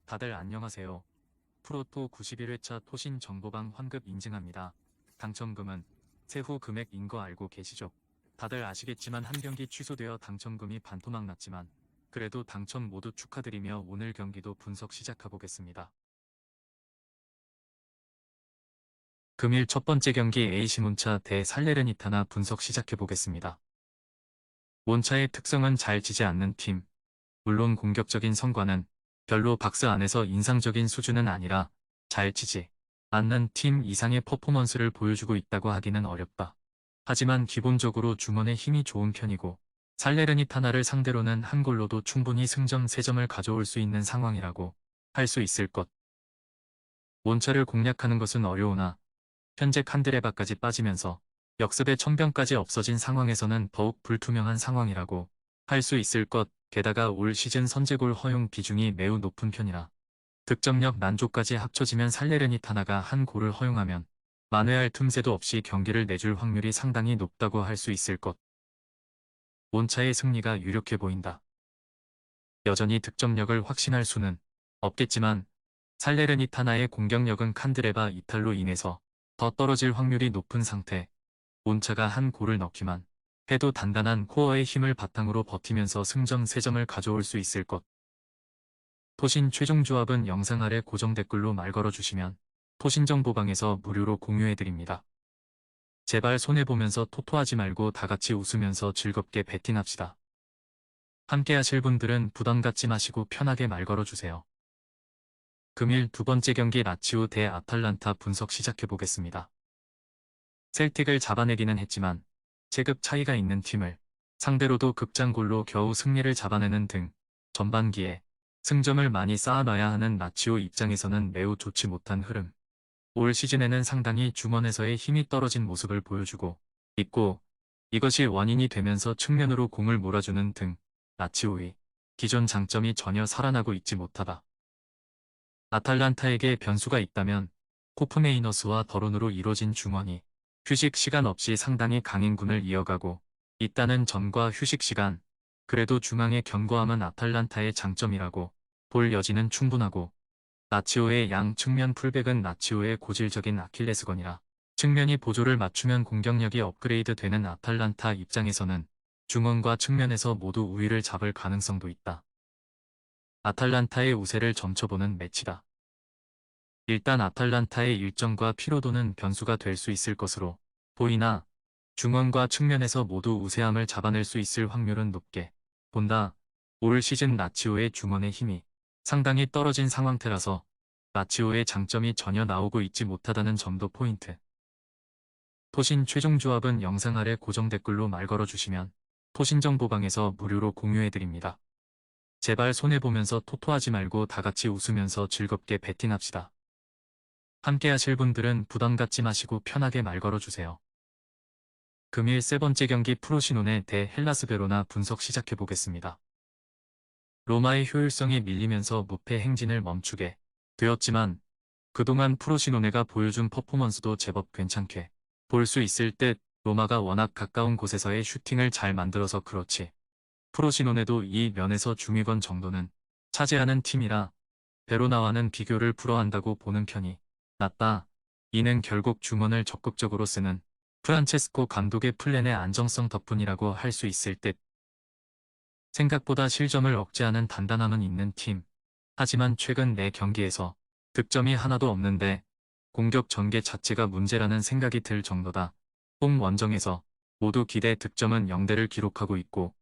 다들 안녕하세요. 프로토 91회차 토신 정보방 환급 인증합니다. 당첨금은 세후 금액인 거 알고 계시죠? 다들 아시겠지만 한 경기 취소되어 당첨금이 반토막 났지만 그래도 당첨 모두 축하드리며 오늘 경기도 분석 시작해보겠습니다. 금일 첫 번째 경기 A시몬차 대 살레르니타나 분석 시작해보겠습니다. 몬차의 특성은 잘 지지 않는 팀, 물론 공격적인 성과는 별로 박스 안에서 인상적인 수준은 아니라 잘 치지 않는 팀 이상의 퍼포먼스를 보여주고 있다고 하기는 어렵다. 하지만 기본적으로 중원에 힘이 좋은 편이고 살레르니타나를 상대로는 한 골로도 충분히 승점 3점을 가져올 수 있는 상황이라고 할 수 있을 것. 몬차를 공략하는 것은 어려우나 현재 칸드레바까지 빠지면서 역습의 천병까지 없어진 상황에서는 더욱 불투명한 상황이라고 할 수 있을 것. 게다가 올 시즌 선제골 허용 비중이 매우 높은 편이라 득점력 난조까지 합쳐지면 살레르니타나가 한 골을 허용하면 만회할 틈새도 없이 경기를 내줄 확률이 상당히 높다고 할 수 있을 것. 몬차의 승리가 유력해 보인다. 여전히 득점력을 확신할 수는 없겠지만 살레르니타나의 공격력은 칸드레바 이탈로 인해서 더 떨어질 확률이 높은 상태. 몬차가 한 골을 넣기만 해도 단단한 코어의 힘을 바탕으로 버티면서 승점 3점을 가져올 수 있을 것. 토신 최종 조합은 영상 아래 고정 댓글로 말 걸어주시면 토신정보방에서 무료로 공유해드립니다. 제발 손해보면서 토토하지 말고 다같이 웃으면서 즐겁게 배팅합시다. 함께 하실 분들은 부담 갖지 마시고 편하게 말 걸어주세요. 금일 두 번째 경기 라치오 대 아탈란타 분석 시작해보겠습니다. 셀틱을 잡아내기는 했지만 체급 차이가 있는 팀을 상대로도 극장골로 겨우 승리를 잡아내는 등 전반기에 승점을 많이 쌓아놔야 하는 라치오 입장에서는 매우 좋지 못한 흐름. 올 시즌에는 상당히 중원에서의 힘이 떨어진 모습을 보여주고 있고 이것이 원인이 되면서 측면으로 공을 몰아주는 등 라치오의 기존 장점이 전혀 살아나고 있지 못하다. 아탈란타에게 변수가 있다면 코프메이너스와 더론으로 이뤄진 중원이 휴식 시간 없이 상당히 강행군을 이어가고 있다는 점과 휴식 시간, 그래도 중앙의 견고함은 아탈란타의 장점이라고 볼 여지는 충분하고 라치오의 양 측면 풀백은 라치오의 고질적인 아킬레스건이라 측면이 보조를 맞추면 공격력이 업그레이드 되는 아탈란타 입장에서는 중원과 측면에서 모두 우위를 잡을 가능성도 있다. 아탈란타의 우세를 점쳐보는 매치다. 일단 아탈란타의 일정과 피로도는 변수가 될 수 있을 것으로 보이나 중원과 측면에서 모두 우세함을 잡아낼 수 있을 확률은 높게 본다. 올 시즌 라치오의 중원의 힘이 상당히 떨어진 상황태라서 라치오의 장점이 전혀 나오고 있지 못하다는 점도 포인트. 토신 최종 조합은 영상 아래 고정 댓글로 말 걸어주시면 토신정보방에서 무료로 공유해드립니다. 제발 손해보면서 토토하지 말고 다같이 웃으면서 즐겁게 배팅합시다. 함께 하실 분들은 부담 갖지 마시고 편하게 말 걸어주세요. 금일 세 번째 경기 프로시노네 대 헬라스 베로나 분석 시작해보겠습니다. 로마의 효율성이 밀리면서 무패 행진을 멈추게 되었지만 그동안 프로시노네가 보여준 퍼포먼스도 제법 괜찮게 볼 수 있을 듯. 로마가 워낙 가까운 곳에서의 슈팅을 잘 만들어서 그렇지 프로시노네도 이 면에서 중위권 정도는 차지하는 팀이라 베로나와는 비교를 불허한다고 보는 편이 낫다. 이는 결국 중원을 적극적으로 쓰는 프란체스코 감독의 플랜의 안정성 덕분이라고 할 수 있을 듯. 생각보다 실점을 억제하는 단단함은 있는 팀. 하지만 최근 4경기에서 득점이 하나도 없는데 공격 전개 자체가 문제라는 생각이 들 정도다. 홈 원정에서 모두 기대 득점은 0대를 기록하고 있고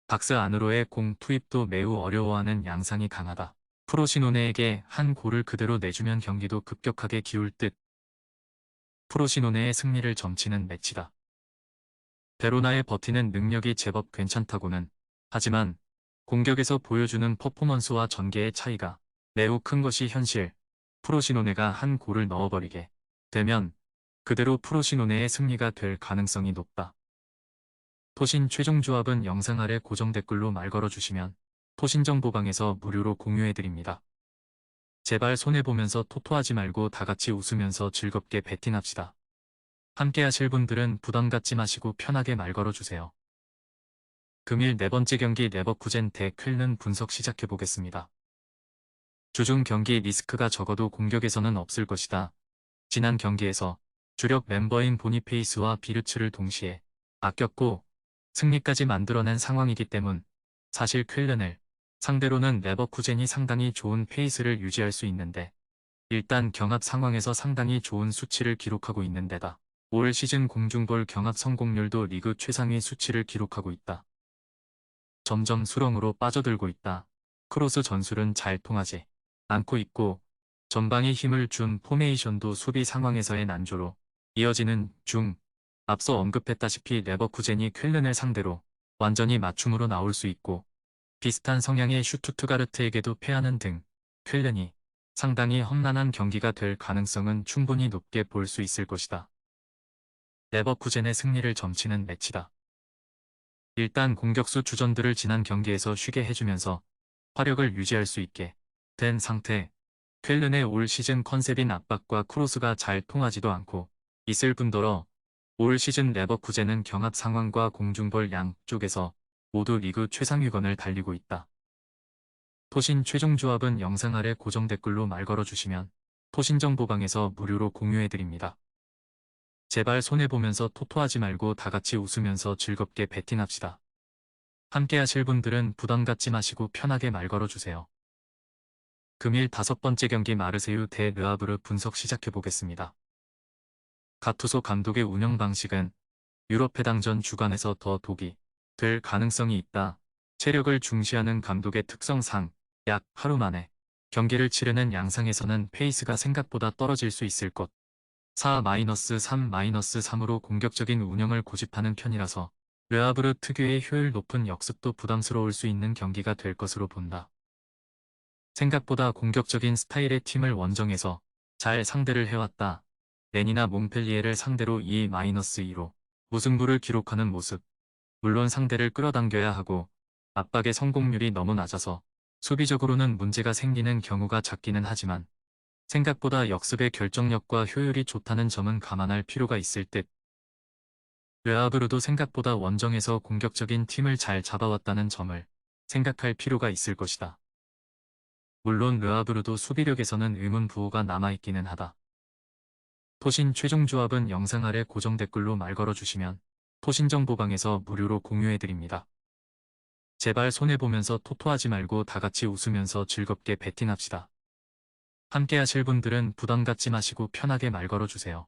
박스 안으로의 공 투입도 매우 어려워하는 양상이 강하다. 프로시노네에게 한 골을 그대로 내주면 경기도 급격하게 기울 듯. 프로시노네의 승리를 점치는 매치다. 베로나의 버티는 능력이 제법 괜찮다고는 하지만 공격에서 보여주는 퍼포먼스와 전개의 차이가 매우 큰 것이 현실. 프로시노네가 한 골을 넣어버리게 되면 그대로 프로시노네의 승리가 될 가능성이 높다. 토신 최종 조합은 영상 아래 고정 댓글로 말 걸어주시면 토신정보방에서 무료로 공유해드립니다. 제발 손해보면서 토토하지 말고 다같이 웃으면서 즐겁게 배팅합시다. 함께 하실 분들은 부담 갖지 마시고 편하게 말 걸어주세요. 금일 네 번째 경기 레버쿠젠 대 쾰른 분석 시작해보겠습니다. 주중 경기 리스크가 적어도 공격에서는 없을 것이다. 지난 경기에서 주력 멤버인 보니페이스와 비르츠를 동시에 아꼈고 승리까지 만들어낸 상황이기 때문 사실 쾰른을 상대로는 레버쿠젠이 상당히 좋은 페이스를 유지할 수 있는데 일단 경합 상황에서 상당히 좋은 수치를 기록하고 있는 데다 올 시즌 공중볼 경합 성공률도 리그 최상위 수치를 기록하고 있다. 점점 수렁으로 빠져들고 있다. 크로스 전술은 잘 통하지 않고 있고 전방에 힘을 준 포메이션도 수비 상황에서의 난조로 이어지는 중 앞서 언급했다시피 레버쿠젠이 쾰른을 상대로 완전히 맞춤으로 나올 수 있고 비슷한 성향의 슈투트가르트에게도 패하는 등 쾰른이 상당히 험난한 경기가 될 가능성은 충분히 높게 볼 수 있을 것이다. 레버쿠젠의 승리를 점치는 매치다. 일단 공격수 주전들을 지난 경기에서 쉬게 해주면서 화력을 유지할 수 있게 된 상태. 쾰른의 올 시즌 컨셉인 압박과 크로스가 잘 통하지도 않고 있을 뿐더러 올 시즌 레버쿠젠은 경합 상황과 공중볼 양쪽에서 모두 리그 최상위권을 달리고 있다. 토신 최종 조합은 영상 아래 고정 댓글로 말 걸어주시면 토신정보방에서 무료로 공유해드립니다. 제발 손해보면서 토토하지 말고 다같이 웃으면서 즐겁게 베팅합시다. 함께 하실 분들은 부담 갖지 마시고 편하게 말 걸어주세요. 금일 5번째 경기 마르세유 대 르아브르 분석 시작해보겠습니다. 가투소 감독의 운영 방식은 유럽 해당전 주간에서 더 독이 될 가능성이 있다. 체력을 중시하는 감독의 특성상 약 하루 만에 경기를 치르는 양상에서는 페이스가 생각보다 떨어질 수 있을 것. 4-3-3-3으로 공격적인 운영을 고집하는 편이라서 르아브르 특유의 효율 높은 역습도 부담스러울 수 있는 경기가 될 것으로 본다. 생각보다 공격적인 스타일의 팀을 원정에서 잘 상대를 해왔다. 렌이나 몽펠리에를 상대로 2-2로 무승부를 기록하는 모습. 물론 상대를 끌어당겨야 하고 압박의 성공률이 너무 낮아서 수비적으로는 문제가 생기는 경우가 작기는 하지만 생각보다 역습의 결정력과 효율이 좋다는 점은 감안할 필요가 있을 듯. 르아브르도 생각보다 원정에서 공격적인 팀을 잘 잡아왔다는 점을 생각할 필요가 있을 것이다. 물론 르아브르도 수비력에서는 의문부호가 남아있기는 하다. 토신 최종 조합은 영상 아래 고정 댓글로 말 걸어주시면 토신정보방에서 무료로 공유해드립니다. 제발 손해보면서 토토하지 말고 다같이 웃으면서 즐겁게 베팅합시다. 함께 하실 분들은 부담 갖지 마시고 편하게 말 걸어주세요.